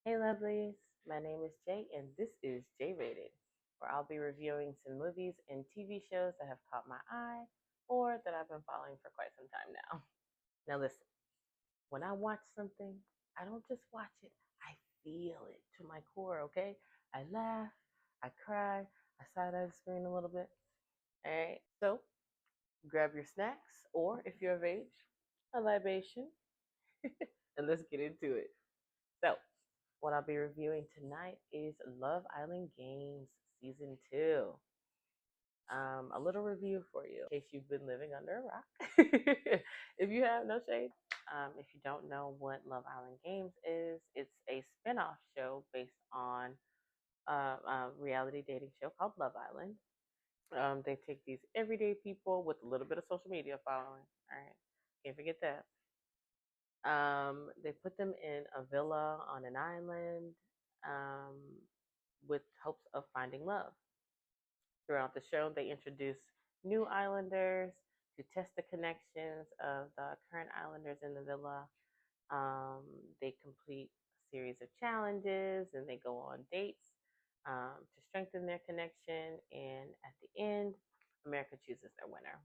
Hey lovelies, my name is Jay and this is JayeRated, where I'll be reviewing some movies and TV shows that have caught my eye or that I've been following for quite some time now. Now listen, when I watch something, I don't just watch it, I feel it to my core, okay? I laugh, I cry, I side eye the screen a little bit. Alright, so grab your snacks or if you're of age, a libation, and let's get into it. So, what I'll be reviewing tonight is Love Island Games Season 2. A little review for you in case you've been living under a rock. If you have, no shade. If you don't know what Love Island Games is, it's a spin-off show based on a reality dating show called Love Island. They take these everyday people with a little bit of social media following. All right, can't forget that. They put them in a villa on an island um, with hopes of finding love. Throughout the show, they introduce new islanders to test the connections of the current islanders in the villa. Um, they complete a series of challenges and they go on dates to strengthen their connection. And at the end, America chooses their winner.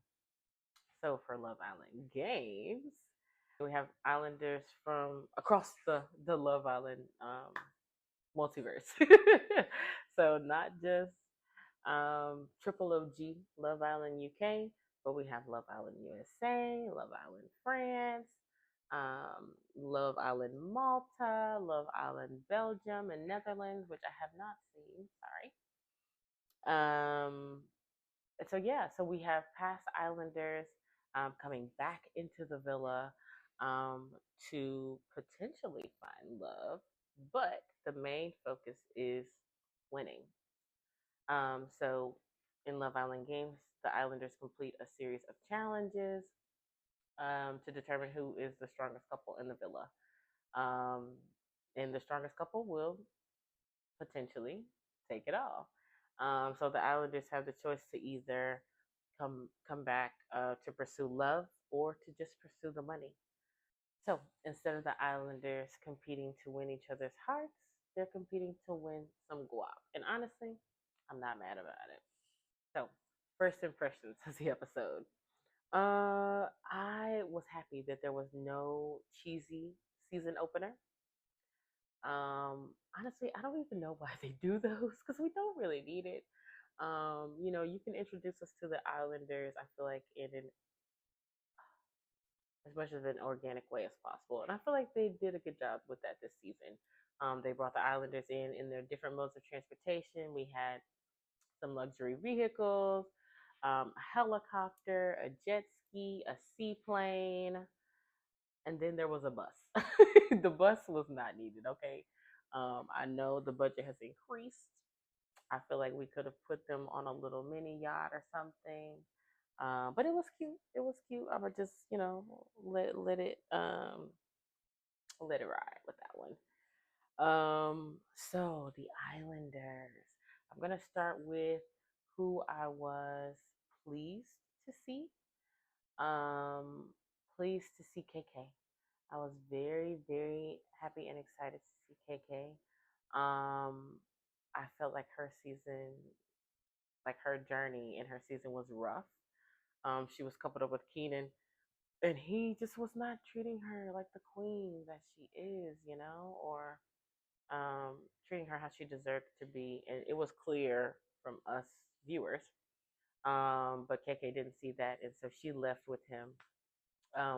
So for Love Island Games, we have islanders from across the Love Island multiverse. So not just Triple OG Love Island UK, but we have Love Island USA, Love Island France, Love Island Malta, Love Island Belgium, and Netherlands, which I have not seen. Sorry. So yeah, so we have past Islanders coming back into the villa um, to potentially find love, but the main focus is winning. So in Love Island Games, the Islanders complete a series of challenges to determine who is the strongest couple in the villa. Um, and the strongest couple will potentially take it all. So the Islanders have the choice to either come back to pursue love or to just pursue the money. So instead of the Islanders competing to win each other's hearts, they're competing to win some guap. And honestly, I'm not mad about it. So first impressions of the episode. I was happy that there was no cheesy season opener. Honestly, I don't even know why they do those because we don't really need it. You can introduce us to the Islanders. I feel like in an as much of an organic way as possible, and I feel like they did a good job with that this season. They brought the Islanders in their different modes of transportation. We had some luxury vehicles, a helicopter, a jet ski, a seaplane, and then there was a bus. The bus was not needed. Okay, I know the budget has increased. I feel like we could have put them on a little mini yacht or something. But it was cute. It was cute. I would just, let it ride with that one. So the Islanders. I'm gonna start with who I was pleased to see. Um, Pleased to see KK. I was very, very happy and excited to see KK. I felt like her season, like her journey in her season was rough. She was coupled up with Keenan, and he just was not treating her like the queen that she is, or treating her how she deserved to be. And it was clear from us viewers. But KK didn't see that, and so she left with him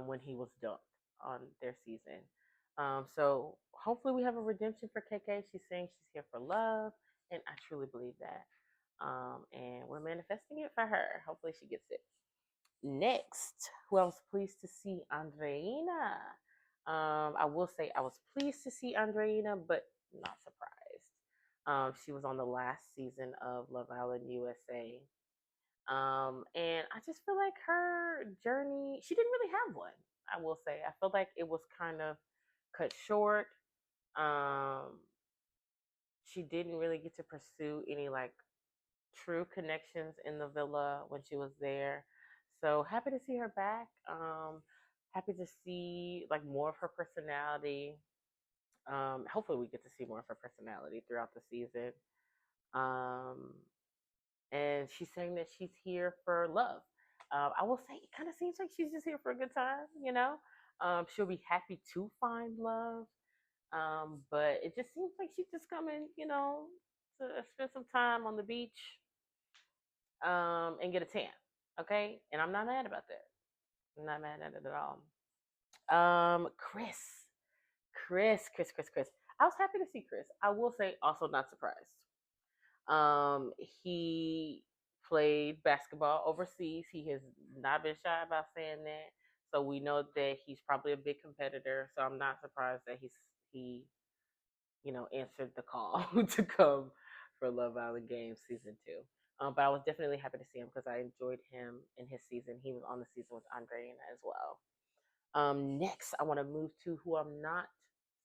when he was dumped on their season. So hopefully we have a redemption for KK. She's saying she's here for love, and I truly believe that. And we're manifesting it for her. Hopefully she gets it. Next, who I was pleased to see, Andreina. I will say I was pleased to see Andreina, but not surprised. She was on the last season of Love Island USA. And I just feel like her journey, she didn't really have one, I will say. I feel like it was kind of cut short. Um, she didn't really get to pursue any like true connections in the villa when she was there. So happy to see her back. Happy to see like more of her personality. Hopefully, we get to see more of her personality throughout the season. Um, and she's saying that she's here for love. I will say it kind of seems like she's just here for a good time, you know. She'll be happy to find love, but it just seems like she's just coming, you know, to spend some time on the beach, and get a tan. Okay, and I'm not mad about that. I'm not mad at it at all. Chris. I was happy to see Chris. I will say, also not surprised. Um, he played basketball overseas. He has not been shy about saying that. So we know that he's probably a big competitor. So I'm not surprised that he answered the call to come for Love Island Games season 2. But I was definitely happy to see him because I enjoyed him in his season. He was on the season with Andreina as well. Next, I want to move to who I'm not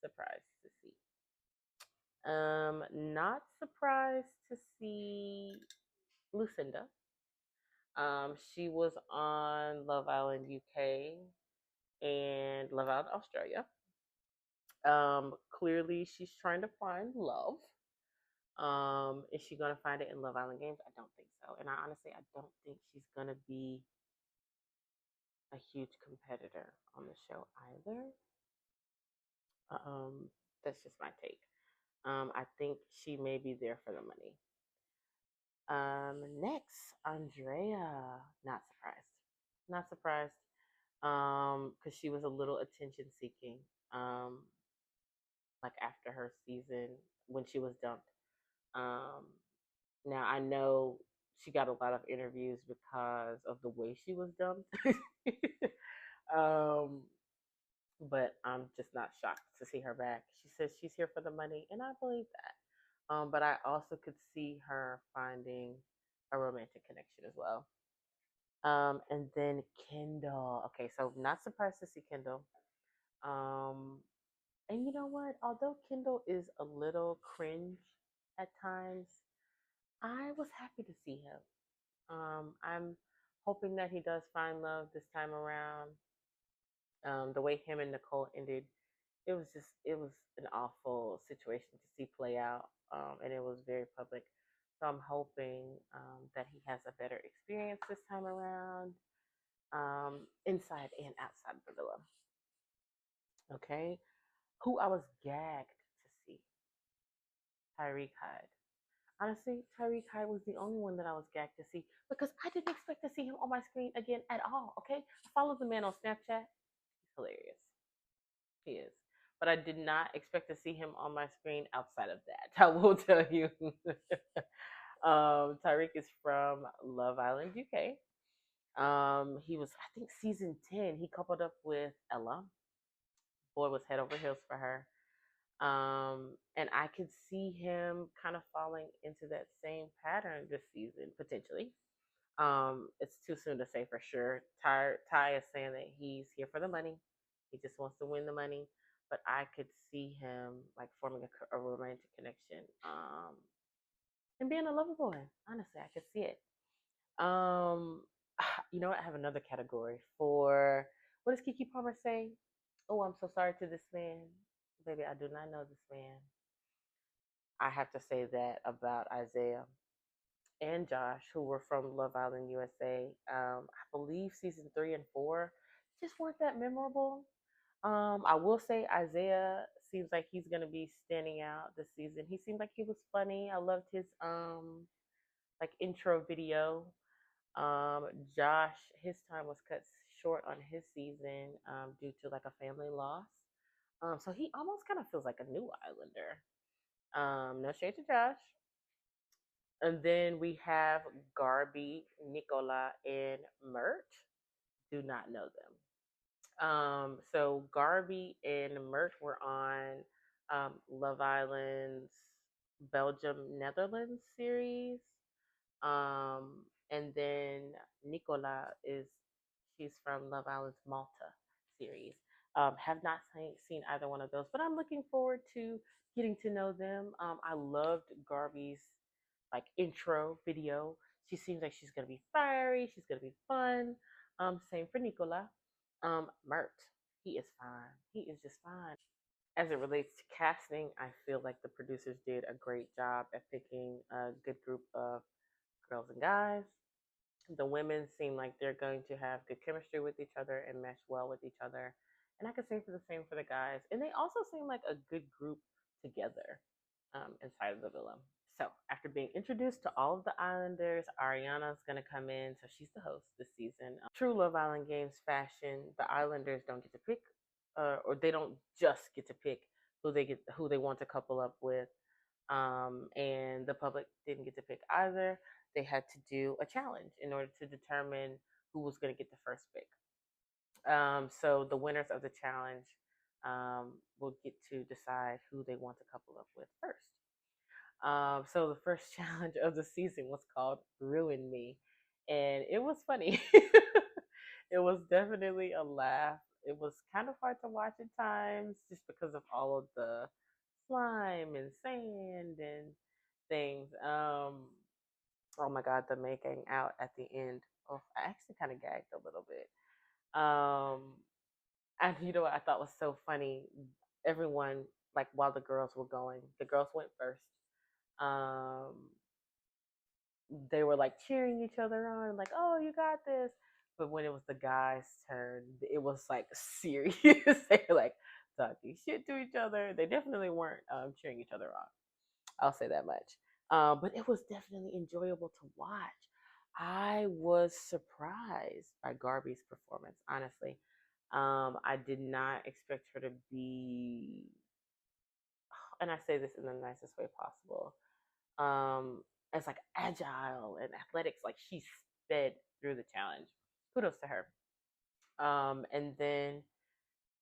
surprised to see. Not surprised to see Lucinda. She was on Love Island UK and Love Island Australia. Clearly she's trying to find love. Is she gonna find it in Love Island Games? I don't think so. And I don't think she's gonna be a huge competitor on the show either. Um, that's just my take. I think she may be there for the money. Next, Andrea. Not surprised. Not surprised. Because she was a little attention seeking. Um, like after her season when she was dumped. Um, Now I know she got a lot of interviews because of the way she was dumped. um, but I'm just not shocked to see her back. She says she's here for the money, and I believe that. But I also could see her finding a romantic connection as well. And then Kendall. Okay, so not surprised to see Kendall. Um, and you know what? Although Kendall is a little cringe at times, I was happy to see him. I'm hoping that he does find love this time around. The way him and Nicole ended, it was an awful situation to see play out, and it was very public. So I'm hoping that he has a better experience this time around, inside and outside of the villa. Okay, who I was gagged to see, Tyrique Hyde. Honestly, Tyrique Hyde was the only one that I was gagged to see because I didn't expect to see him on my screen again at all. Okay, I follow the man on Snapchat. He's hilarious. He is. But I did not expect to see him on my screen outside of that. I will tell you. Tyrique is from Love Island, UK. He was, I think, season 10. He coupled up with Ella. Boy was head over heels for her. And I could see him kind of falling into that same pattern this season, potentially. It's too soon to say for sure. Ty is saying that he's here for the money. He just wants to win the money. But I could see him like forming a romantic connection, and being a lover boy. Honestly, I could see it. Um, you know what? I have another category for what does Kiki Palmer say? Oh, I'm so sorry to this man, baby. I do not know this man. I have to say that about Isaiah and Josh, who were from Love Island USA. I believe season 3 and 4 just weren't that memorable. I will say Isaiah seems like he's gonna be standing out this season. He seemed like he was funny. I loved his like intro video. Um, Josh, his time was cut short on his season due to like a family loss. So he almost kind of feels like a new Islander. No shade to Josh. And then we have Garby, Nicola, and Mert. Do not know them. So Garby and Mert were on Love Island's Belgium Netherlands series. And then Nicola is she's from Love Island's Malta series. Have not seen either one of those, but I'm looking forward to getting to know them. I loved Garby's like intro video. She seems like she's gonna be fiery. She's gonna be fun. Same for Nicola. Mert, he is fine. He is just fine. As it relates to casting, I feel like the producers did a great job at picking a good group of girls and guys. The women seem like they're going to have good chemistry with each other and mesh well with each other. And I could say for the same for the guys. And they also seem like a good group together inside of the villa. So after being introduced to all of the Islanders, Ariana's gonna come in. So she's the host this season. True Love Island Games fashion, the Islanders don't get to pick, or they don't just get to pick who they want to couple up with, and the public didn't get to pick either. They had to do a challenge in order to determine who was going to get the first pick. So the winners of the challenge will get to decide who they want to couple up with first. So the first challenge of the season was called Ruin Me. And it was funny. It was definitely a laugh. It was kind of hard to watch at times just because of all of the slime and sand and things. Oh my God, the making out at the end. Oh, I actually kind of gagged a little bit. And you know what I thought was so funny? Everyone, like while the girls were going, the girls went first. Um, they were like cheering each other on, like, "Oh, you got this." But when it was the guys' turn, it was like serious. They were like talking shit to each other. They definitely weren't cheering each other on. I'll say that much. But it was definitely enjoyable to watch. I was surprised by Garby's performance, honestly. I did not expect her to be, and I say this in the nicest way possible, as like agile and athletics. Like she sped through the challenge. Kudos to her. And then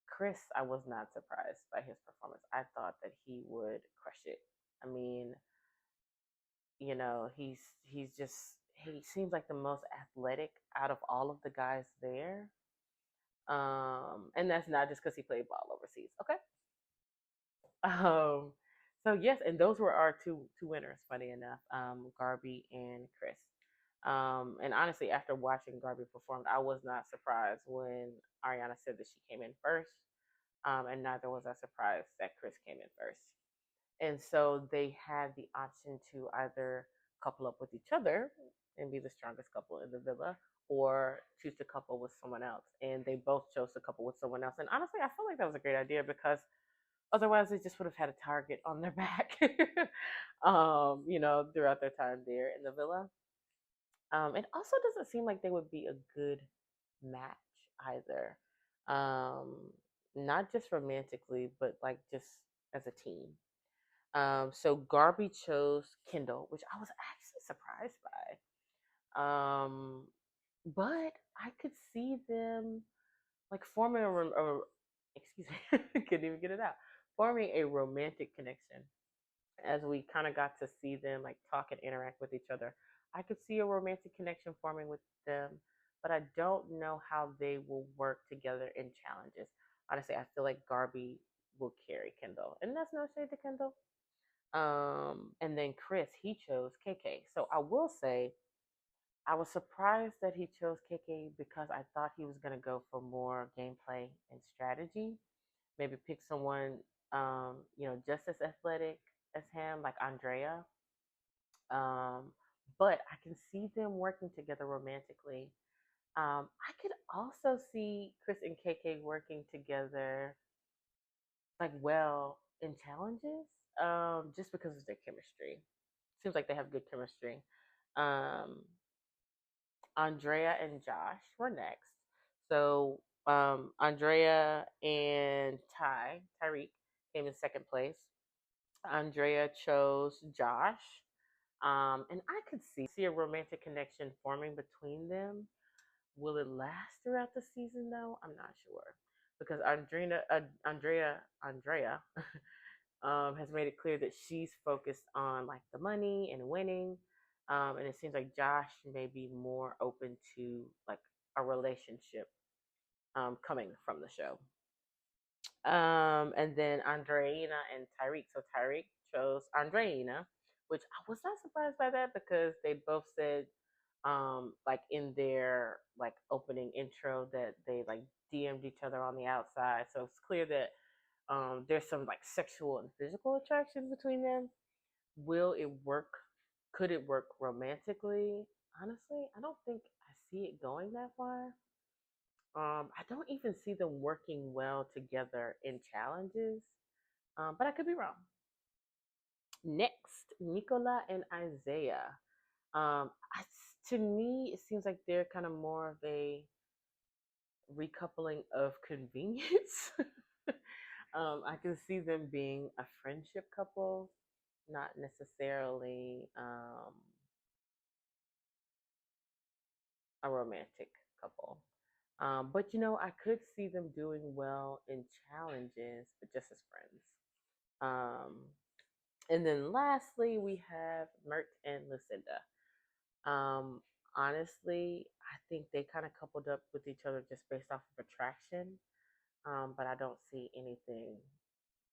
Chris, I was not surprised by his performance. I thought that he would crush it. I mean, he's just he seems like the most athletic out of all of the guys there. And that's not just because he played ball overseas. Okay. Um, so yes, and those were our two winners. Funny enough, Garby and Chris. And honestly, after watching Garby perform, I was not surprised when Ariana said that she came in first. And neither was I surprised that Chris came in first. And so they had the option to either couple up with each other and be the strongest couple in the villa, or choose to couple with someone else. And they both chose to couple with someone else. And honestly, I feel like that was a great idea because otherwise they just would have had a target on their back, throughout their time there in the villa. It also doesn't seem like they would be a good match either. Um, Not just romantically, but like just as a team. So Garby chose Kendall, which I was actually surprised by. But I could see them like forming excuse me, couldn't even get it out, forming a romantic connection as we kind of got to see them like talk and interact with each other. I could see a romantic connection forming with them, but I don't know how they will work together in challenges. Honestly, I feel like Garby will carry Kendall, and that's no shade to Kendall. And then Chris, he chose KK. So I will say I was surprised that he chose KK because I thought he was gonna go for more gameplay and strategy. Maybe pick someone just as athletic as him, like Andrea. But I can see them working together romantically. I could also see Chris and KK working together like well in challenges, just because of their chemistry. Seems like they have good chemistry. Um, Andrea and Josh were next. So Andrea and Tyrique came in second place. Andrea chose Josh. And I could see a romantic connection forming between them. Will it last throughout the season though? I'm not sure. Because Andrea has made it clear that she's focused on like the money and winning. And it seems like Josh may be more open to like a relationship coming from the show. And then Andreina and Tyrique. So Tyrique chose Andreina, which I was not surprised by that because they both said like in their like opening intro that they like DM'd each other on the outside. So it's clear that there's some like sexual and physical attraction between them. Will it work? Could it work romantically? Honestly, I don't think I see it going that far. I don't even see them working well together in challenges, but I could be wrong. Next, Nicola and Isaiah. I, to me, it seems like they're kind of more of a recoupling of convenience. I can see them being a friendship couple, not necessarily a romantic couple. But I could see them doing well in challenges, but just as friends. Um, and then lastly, we have Mert and Lucinda. Um, Honestly, I think they kind of coupled up with each other just based off of attraction. But I don't see anything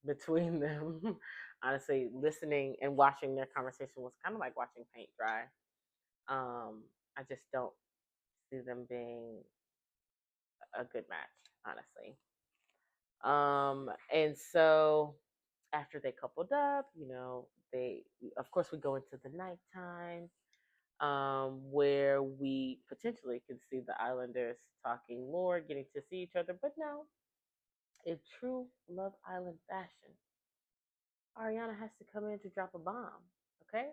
between them. Honestly, listening and watching their conversation was kind of like watching paint dry. I just don't see them being a good match, honestly. And so after they coupled up, they, of course, we go into the nighttime, where we potentially can see the Islanders talking more, getting to see each other. But no, in true Love Island fashion, Ariana has to come in to drop a bomb. Okay,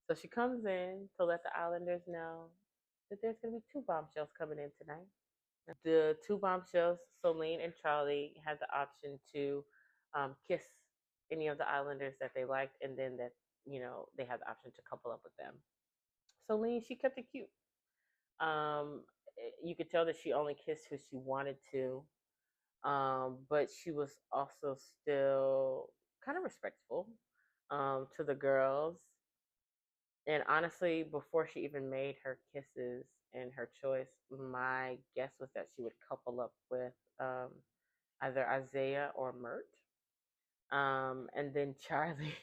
so she comes in to let the Islanders know that there's going to be two bombshells coming in tonight. The two bombshells, Celine and Charlie, had the option to kiss any of the Islanders that they liked, and then that they had the option to couple up with them. Celine, she kept it cute. Um, you could tell that she only kissed who she wanted to, but she was also still kind of respectful to the girls. And honestly, before she even made her kisses and her choice, my guess was that she would couple up with um, either Isaiah or Mert. And then Charlie,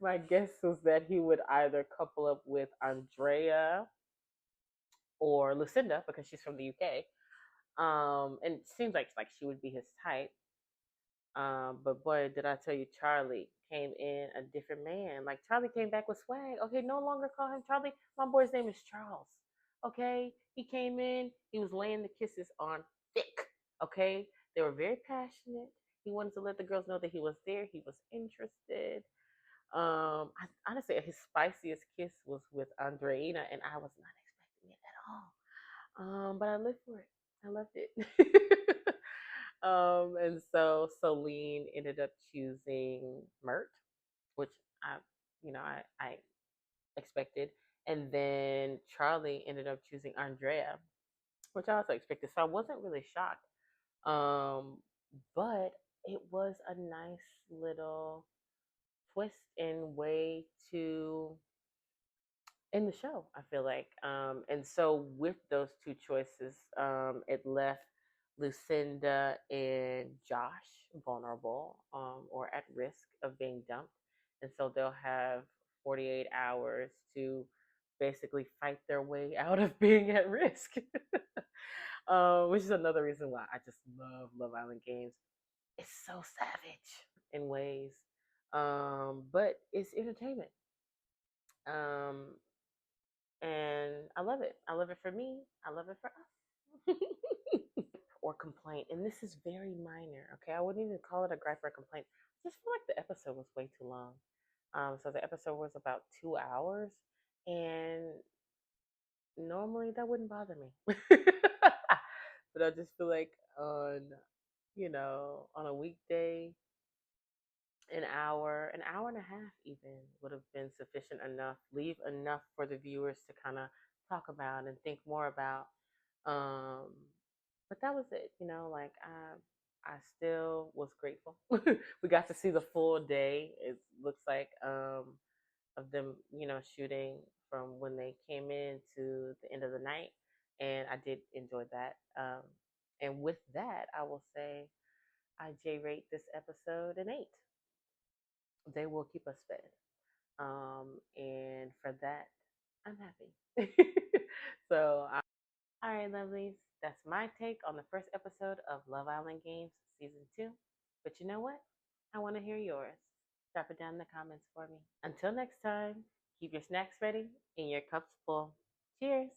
my guess was that he would either couple up with Andrea or Lucinda because she's from the UK. And it seems like she would be his type. But boy, did I tell you, Charlie came in a different man. Like Charlie came back with swag. Okay, no longer call him Charlie. My boy's name is Charles. Okay, he came in. He was laying the kisses on thick. Okay, they were very passionate. He wanted to let the girls know that he was there. He was interested. Honestly, his spiciest kiss was with Andreina, and I was not expecting it at all. But I lived for it. I loved it. And so Celine ended up choosing Mert, which I, I expected, and then Charlie ended up choosing Andrea, which I also expected. So I wasn't really shocked. Um, but it was a nice little twist and way to in the show, I feel like. And so with those two choices, it left Lucinda and Josh vulnerable, or at risk of being dumped. And so they'll have 48 hours to basically fight their way out of being at risk. Which is another reason why I just love Love Island games. It's so savage in ways, but it's entertainment. Um, and I love it. I love it for me. I love it for us. Or complaint, and this is very minor. Okay, I wouldn't even call it a gripe or a complaint. I just feel like the episode was way too long. So the episode was about 2 hours, and normally that wouldn't bother me, but I just feel like on a weekday, an hour and a half even would have been sufficient enough, leave enough for the viewers to kind of talk about and think more about. Um, but that was it, like I still was grateful. We got to see the full day. It looks like of them, shooting from when they came in to the end of the night, and I did enjoy that. And with that, I will say I J rate this episode an 8. They will keep us fed. And for that, I'm happy. So, all right, lovelies, that's my take on the first episode of Love Island Games season 2. But you know what? I want to hear yours. Drop it down in the comments for me. Until next time, keep your snacks ready and your cups full. Cheers.